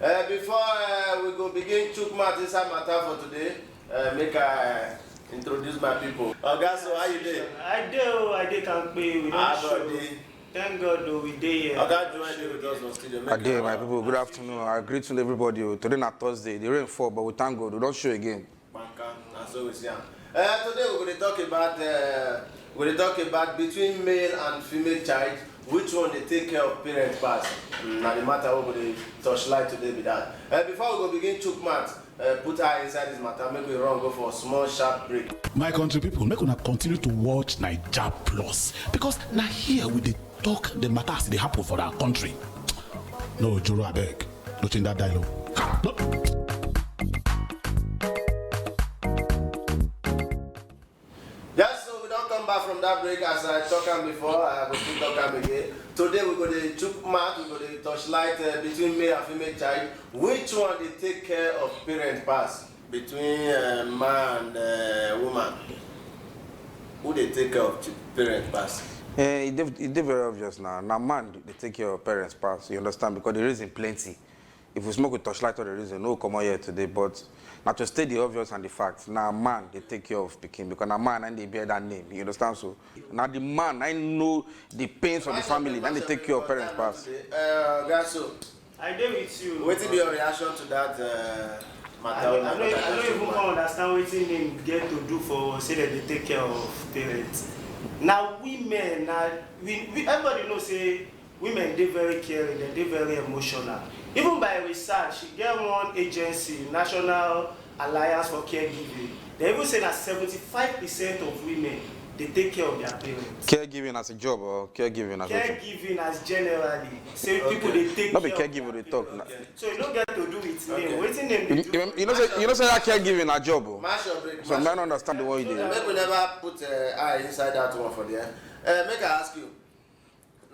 Before we go begin chook mouth inside matter for today, make I introduce my people. So how you doing? I can't pay. We don't show. Thank God though we day here. With us on studio. I did, my people. Good afternoon. I greet to everybody. Today na Thursday. The rain fall, but we thank God. We don't show again. That's what we see. Today we're going to talk about between male and female child, which one they take care of parents pass. Now the matter we're going to touch light today with that. Before we go begin chook math, put eye inside this matter, make we run go for a small sharp break. My country people, make una continue to watch Naija Plus because now here we dey talk the matters they happen for our country. No, Joro, I beg, no change that dialogue. No. Yes, so we don't come back from that break as I talked before. I will still talk again. Today we're going to chook math, we're going to touch light between male and female child. Which one they take care of parent pass? Between man and woman. Who they take care of parent pass? It's very obvious now. Now, man, they take care of parents pass. You understand? Because there is in plenty. If we smoke with touchlight, or there is no come out here today. But now to state the obvious and the facts, now man, they take care of Peking because now man and they bear that name. You understand? So now the man, I know the pains of the family, then they take care of parents pass. Gaso, I deal with you. What will be your reaction to that matter? I don't even understand what they get to do for say that they take care of parents. Now women, everybody knows say women they very caring, they very emotional. Even by research, she get one agency, National Alliance for Caregiving. They even say that 75% of women they take care of their parents. Caregiving as a job or caregiving as a job? Caregiving as generally. Say people they take not care be caregiving they talk. Okay. So you don't get to do with name. Waiting name they do. You know say that caregiving a job. So I don't understand the way you do. Make we never put eye inside that one for there. Make I ask you.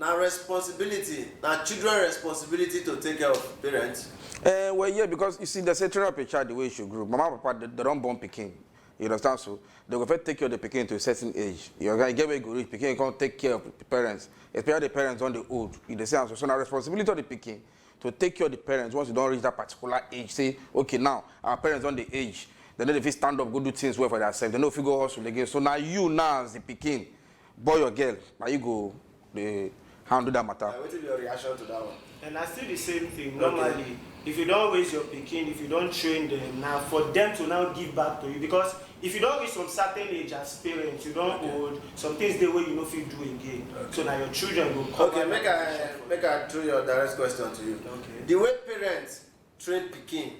Now responsibility, now children responsibility to take care of parents. Well, yeah, because you see, they say train up a child the way you should grow. Mama and Papa, they don't born Peking. You understand? So they will first take care of the Peking to a certain age. You're going to get where you go reach. Peking can't take care of the parents, especially the parents on the old. You understand? So now responsibility of the Peking to take care of the parents once you don't reach that particular age. Say, okay, now our parents on the age. They know if you stand up, go do things well for themselves. They know if you go hustle again. So now you now as the Peking, boy or girl, now you go the handle that matter. What will be your reaction to that one? And I still the same thing. Normally, if you don't raise your pikin, if you don't train them, now for them to now give back to you, because if you don't reach some certain age as parents, you don't hold some things the way you know if you do again. So now your children will come. Okay, make I throw your direct question to you. Okay. The way parents train pikin,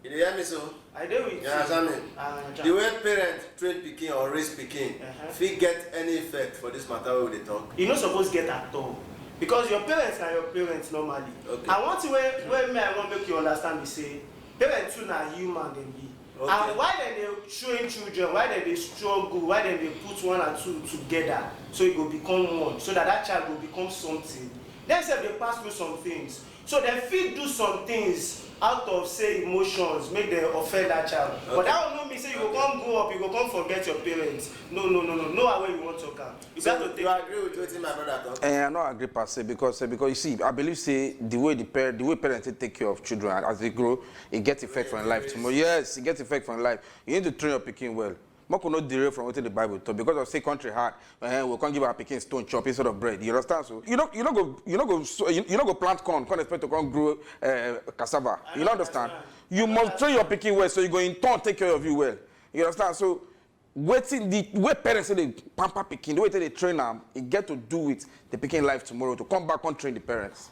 you hear me so? I do with you. The way parents train pikin or raise pikin, if you get any effect for this matter where they talk? You're not supposed to get at all. Because your parents are your parents normally. Okay. And one thing where me I want to make you understand is say parents too are human than be. Okay. And why they train children, why they struggle, why they put one and two together so it will become one, so that child will become something. Then say they pass through some things. So they feel do some things out of say emotions, make them offend that child. Okay. But that will not mean say you go come grow up, you go come forget your parents. No way you want to come. You so got to take. You agree with what my brother talk? I don't agree per se because you see, I believe say the way parents take care of children as they grow, it gets effect from life tomorrow. Yes, it gets effect from life. You need to train your pikin well. More could not derail from what the Bible taught because of say country hard. We can't give our pikin stone chop instead of bread. You understand? So you don't go plant corn expect to come grow cassava. You don't understand? You must train your pikin well so you go in turn take care of you well. You understand? So waiting the way parents say they pamper pikin, the way they train them, it get to do with the pikin life tomorrow to come back and train the parents.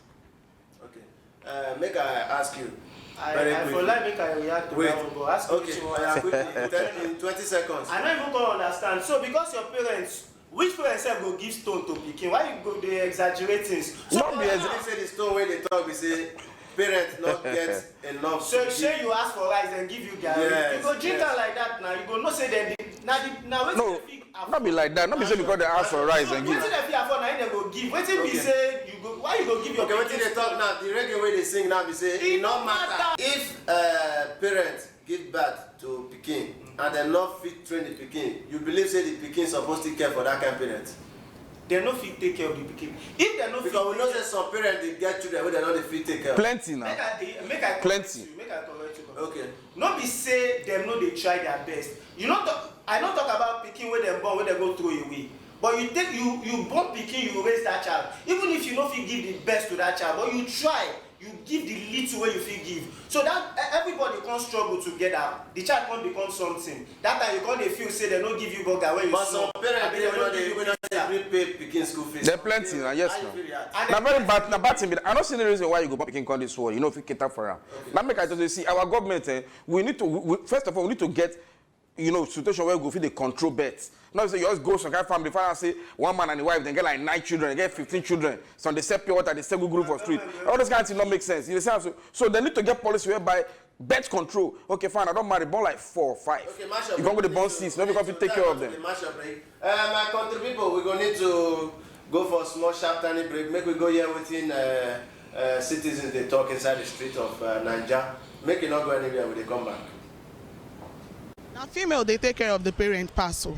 Okay. Make I ask you. I for like make I react to that one, but ask me okay. Quickly, in 20 seconds. I don't even go understand. So because your parents, which parents go give stone to pikin? Why you go they exaggerate things? So not be say the stone where they talk, we say parents not get enough. So say you ask for rice and give you garri. Yes, you go drink am like that now. You go no say they now wait no, not be like that. Not be say because they ask for rice and give. Wetin dem fit afford na they go give. Wetin be say you go why you go give your okay, wetin they talk now, the reggae way they sing now be say it no matter. If parents give birth to pikin and dem not fit train the pikin, you believe say the pikin supposed to care for that kind of parents? they no fit take care of the pikin. If they no fit, because we know that some parents they get children wey they no dey fit take care of. Plenty now. Make I Plenty. Make I correct you. Okay. No be say them no dey try their best. You know, I no talk about pikin wey dem born wey dem go throw away. But you born pikin, you raise that child. Even if you no fit give the best to that child, but you try. You give the little way you fit give. So that everybody can struggle together. The child can't become something. That time you can't feel say they don't give you burger when you. But some parents they don't pay picking school fees. There plenty now, yes no. Now very bad, now bad thing. I don't see the reason why you go picking call this world. You know if you cater for her. Now make I tell you, see our government. We need to first of all we need to get situation where we go fit the control bets. Not say you just go some kind of family, find say one man and the wife, they get like 9 children, they get 15 children. So they sell pure water, they sell group for street. All those kind of things don't make sense. You see, so they need to get policy whereby bet control. Okay, fine, I don't marry, born like 4 or 5. Okay, you can go to born 6, no because you take care of them. My country people, we're going to need to go for a small sharp tiny break. Make we go here within citizens they talk inside the street of Naija. Make it not go anywhere when they come back. Now female they take care of the parent parcel.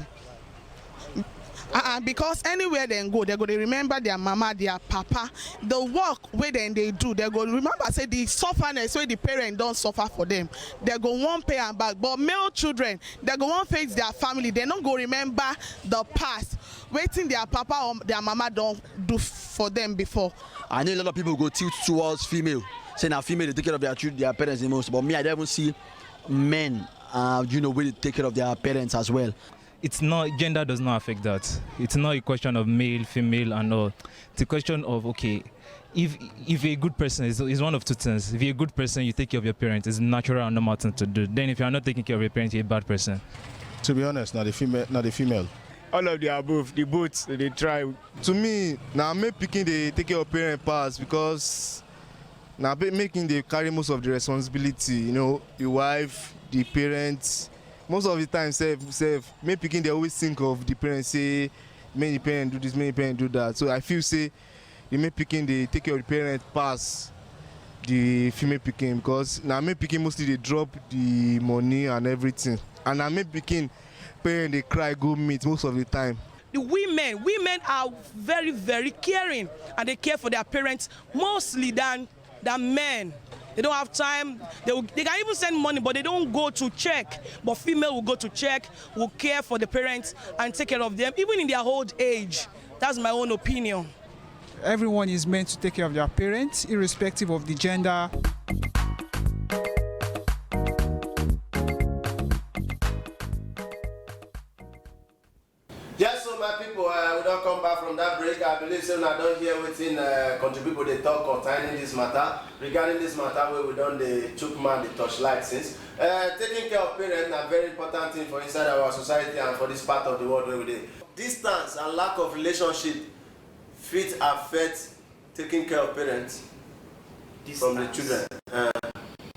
Because anywhere they go, they're going to remember their mama, their papa. The work where they do, they're going to remember, say the sufferness where the parent don't suffer for them. They're going to want pay and back. But male children, they're going to want face their family. They're not going to remember the past, waiting their papa or their mama don't do for them before. I know a lot of people go tilt towards female, saying that female they take care of their parents the most. But me, I don't even see men, will take care of their parents as well. It's not, gender does not affect that. It's not a question of male, female, and all. It's a question of, okay, if you're a good person, it's one of two things. If you're a good person, you take care of your parents. It's natural and normal thing to do. Then if you're not taking care of your parents, you're a bad person. To be honest, not the female. All of the above, the both, they try. To me, now me picking they take care of parent pass because now making they carry most of the responsibility. The wife, the parents. Most of the time, me picking they always think of the parents, say, many parents do this, many parents do that. So I feel say, the me picking they take care of the parent pass the female picking because now me picking mostly they drop the money and everything. And now me picking parents they cry go meet most of the time. The women are very, very caring and they care for their parents mostly than men. They don't have time. They can even send money, but they don't go to check. But female will go to check, will care for the parents and take care of them, even in their old age. That's my own opinion. Everyone is meant to take care of their parents, irrespective of the gender. Yes, so my people, we don't come back from that break. I believe so I don't hear within country people they talk concerning this matter. Regarding this matter where we done the chook man, the torchlight since. Taking care of parents is a very important thing for inside our society and for this part of the world where we live. Distance and lack of relationship fit affect taking care of parents from the children.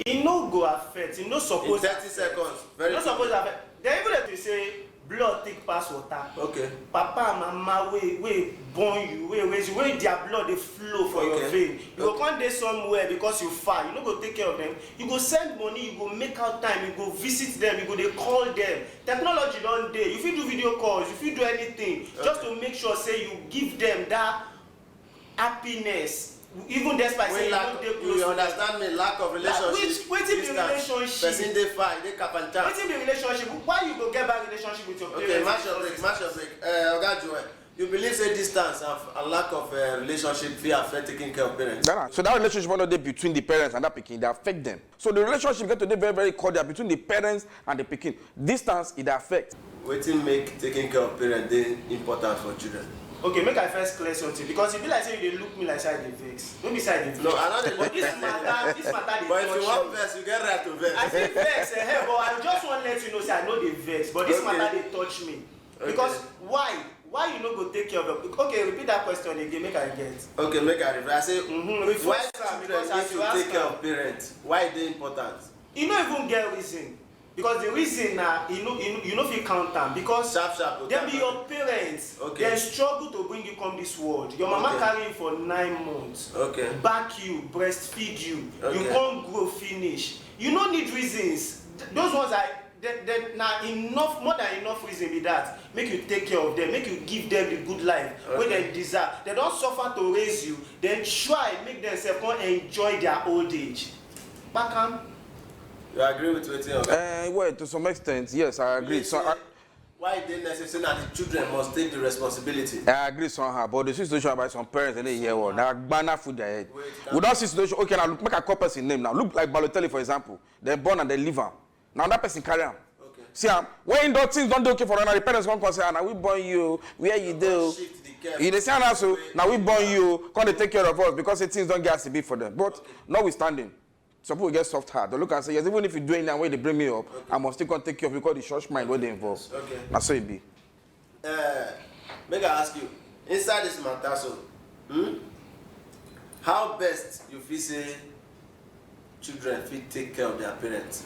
It no go affect, it no suppose. In 30 seconds. Very no suppose affect. They even let you say blood thick pass water. Okay. Papa and mama we born you, we raise you, when their blood they flow for your vein. You go come there somewhere because you far, you no go take care of them. You go send money, you go make out time, you go visit them, you go they call them. Technology don't dey. If you do video calls, if you do anything, just to make sure say you give them that happiness. Even despite saying you understand me, lack of relationship. Waiting the relationship. Person they fight, they cap and chat. Waiting the relationship. Why you go get bad relationship with your parents? Okay, match your break. Oga Joel, you believe say distance and lack of relationship fit affect taking care of parents? So that relationship not there between the parents and that pikin, they affect them. So the relationship get to be very, very cordial between the parents and the pikin. Distance, it affects. Waiting make taking care of parents they important for children. Okay, make I first clear something because if you like say you dey look me like side the vex. Don't be side the vex. No, I know but this matter dey touch. But if you want vex, you get right to vex. I say vex, but I just want to let you know say I know the vex, but this matter dey touch me. Because why you no go take care of them? Okay, repeat that question again, make I get. Okay, make I repeat. I say why children need to take care of parents? Why they important? You no even get reason. Because the reason you know if you count them because they be your parents. Okay. They struggle to bring you come this world. Your mama carry you for 9 months. Okay. Back you, breastfeed you. Okay. You can't grow finish. You don't need reasons. Those ones now enough, more than enough reason be that. Make you take care of them, make you give them the good life where they deserve. They don't suffer to raise you, then try make themselves come enjoy their old age. Bakam? You agree with what well, to some extent, yes, I agree. So why it didn't necessarily that the children must take the responsibility? I agree somehow, but the situation about some parents and they hear what now banner food their head. We don't see situation. Okay, now look, make a couple person name now. Look like Balotelli, for example. They're born and they live on. Now that person carry on. Okay. See, when those things don't do okay for another, the parents come and say, now we born you, where you do. You say also, now we born you, come to take care of us because the things don't get to be for them. But notwithstanding, some people get soft heart. They look and say, yes, even if you do it that way, they bring me up, I must still come take care of you because the church mind where they involve. Okay. That's so it be. Make I ask you, inside this matter, so, how best you feel say children feel take care of their parents?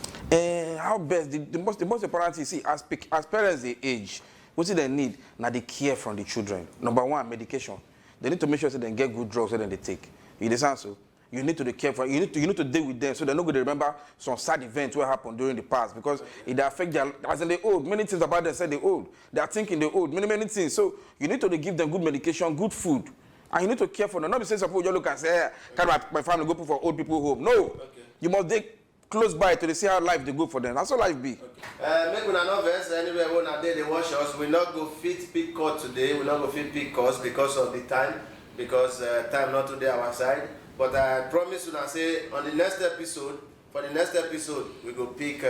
How best? The most important thing, see, as parents they age, what do they need? Now they care from the children. Number one, medication. They need to make sure that they get good drugs so then they take. You understand so? You need to care for. You need to deal with them so they're not going to remember some sad events what happened during the past because it affect their as in they old. Many things about them say they old. They are thinking they old. Many things. So you need to give them good medication, good food, and you need to care for them. Not be saying suppose you look and say, "Can my family go for old people home?" No, you must take close by to see how life they go for them. That's all life be. Make una no vex anywhere when a day they watch us. We not go fit pick court today. We not go fit pick course because of the time. Because time not today our side. But I promise you, I say on the next episode, we go pick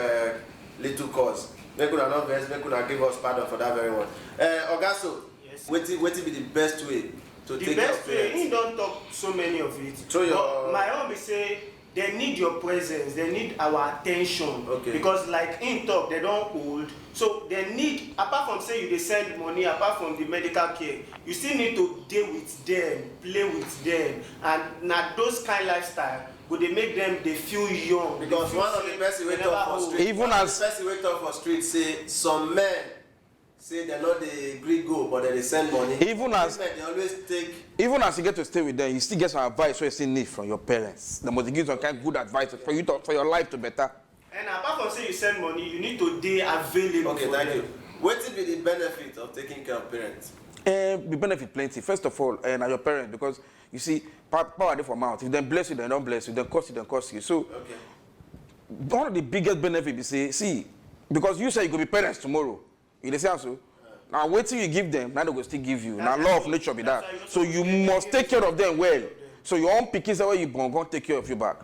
little cause. Make una not vex, make una give us pardon for that very one. Ogaso, yes. What be the best way to take care of parents? The best way, he don't talk so many of it. But my own be say, they need your presence, they need our attention. Okay. Because like in talk, they don't old. So they need, apart from say you they send money, apart from the medical care, you still need to deal with them, play with them. And now those kind of lifestyle, would they make them they feel young. Because one of the best way talk for street, even as the best way talk for street say some men say they're not the Greek go, but they send money. Even as they always take. Even as you get to stay with them, you still get some advice where you still need from your parents. They must give some kind of good advice for you for your life to better. And apart from say you send money, you need to be available. Okay, thank you. What will be the benefit of taking care of parents? The benefit plenty. First of all, are your parents because you see power there for mouth. If they bless you, they don't bless you. They curse you. So one of the biggest benefits is see because you say you could be parents tomorrow. You understand so? Now wait till you give them, now they will still give you. Now law of nature be that. So you must take care of them well. So your own pickings are where you born, go take care of you back.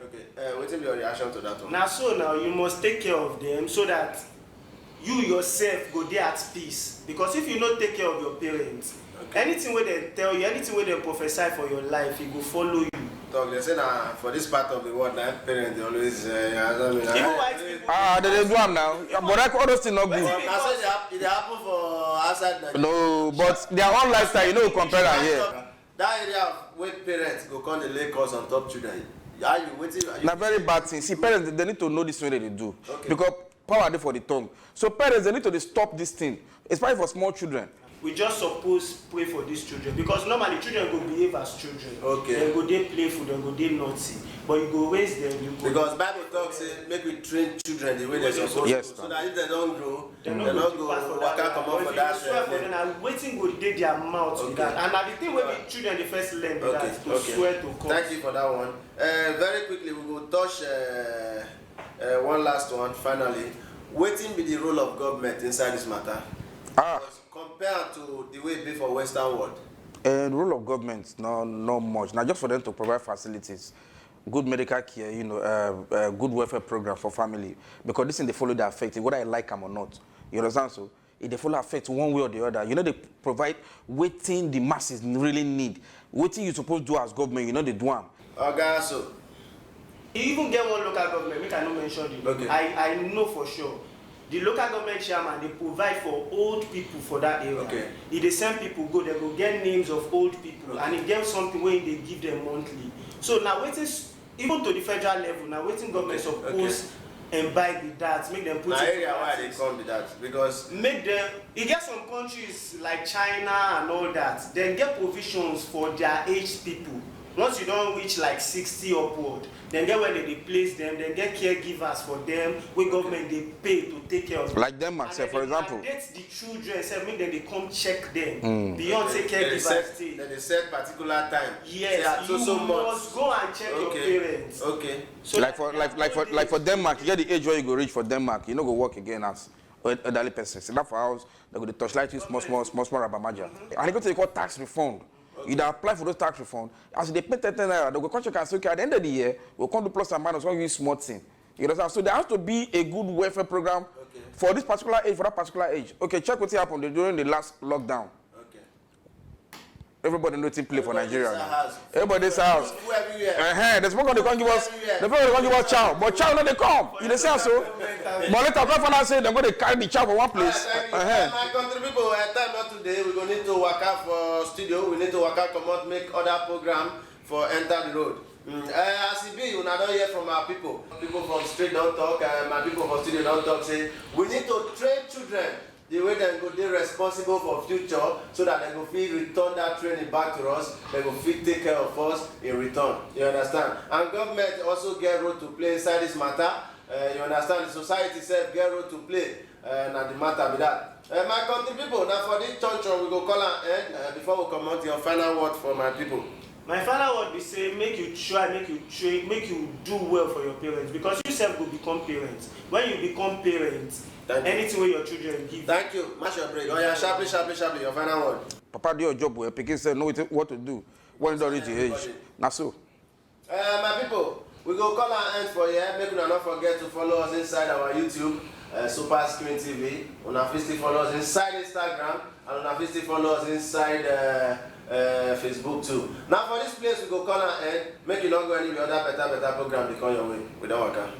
Okay. What is your reaction to that one? Now you must take care of them so that you yourself go there at peace. Because if you don't take care of your parents, anything where they tell you, anything where they prophesy for your life, it will follow you. They say that for this part of the world, that parents they always they do them now. But all those things not good. It happen for outside Nigeria. No, but their own lifestyle, you know, compare that here. That area where parents go come the lay cause on top children. Are you waiting? Now very bad thing. See, parents they need to know this way they do. Because power there for the tongue. So parents they need to stop this thing, especially for small children. We just suppose pray for these children because normally children go behave as children. They go they playful, they go they naughty. But you go raise them. Because Bible talks say make we train children the way they're supposed to. So that if they don't grow, they don't go work out come out for that. And waiting go dey their mouth with that. And now the thing where the children they first learn that to swear to God. Thank you for that one. Very quickly we will touch one last one finally. Waiting be the role of government inside this matter. Compared to the way it be for Western world? The role of government, not much. Now, just for them to provide facilities, good medical care, you know, good welfare program for family. Because this thing, they follow the effect, whether I like them or not. You understand? So, if they follow affect one way or the other, you know, they provide waiting the masses really need. Waiting you supposed to do as government, you know, they do them. Okay, so. You even get one local government, we cannot mention it. I know for sure. The local government chairman, they provide for old people for that area. If they send people go, they go get names of old people, and it gets something where they give them monthly. So now waiting, even to the federal level, now waiting government suppose imbibe with that, make them put it. Area why they come with that because make them. You get some countries like China and all that. They get provisions for their aged people once you don't reach like 60 upward, then get where they place them, then get caregivers for them, where government they pay to take care of them. Like Denmark, say, for example. That's the children, say, make them they come check them. Beyond say caregivers stay. Then they set particular time. Yes, you must go and check your parents. Okay. So like for Denmark, you get the age where you go reach for Denmark, you no go work again as elderly person. So that for house, they go to touchlight you small rabamaja. And they go to the tax refund. You apply for those tax refund. As they pay 10 naira, they go contract and say, okay, at the end of the year, we'll come to plus and minus when we small thing. You understand? So there has to be a good welfare program for this particular age, for that particular age. Okay, check what happened during the last lockdown. Everybody knows team play for Nigeria now. Everybody's house. The smoke they can't give us. The people they can't give us chow, but chow no they come. You dey say so. But later, when say they're going to carry the chow for one place. My country people, time not today. We're going to need to work out for studio. We need to work out, come out, make other program for enter the road. As it be, we don't hear from our people. People from street don't talk. My people from studio don't talk. Say we need to train children. The way they go, they're responsible for future, so that they go feel return that training back to us. They go feel take care of us in return. You understand? And government also get role to play inside this matter. You understand? The society itself get role to play. Now the matter with that. My country people, now for this junction we go call an end before we come out your final word for my people. My final word be say make you try, make you train, make you do well for your parents, because you self will become parents. When you become parents, anything where your children give. Thank you. Match your break. Oh yeah, sharply, your final word. Papa do your job well. Pikin say know what to do when you don't reach the age. Now so. My people, we go call our end for here. Make sure not forget to follow us inside our YouTube, Super Screen TV. Una still follow us inside Instagram, and una still follow us inside Facebook too. Now for this place, we go call our end. Make you not go anywhere. Other better program they come your way. We don't work out.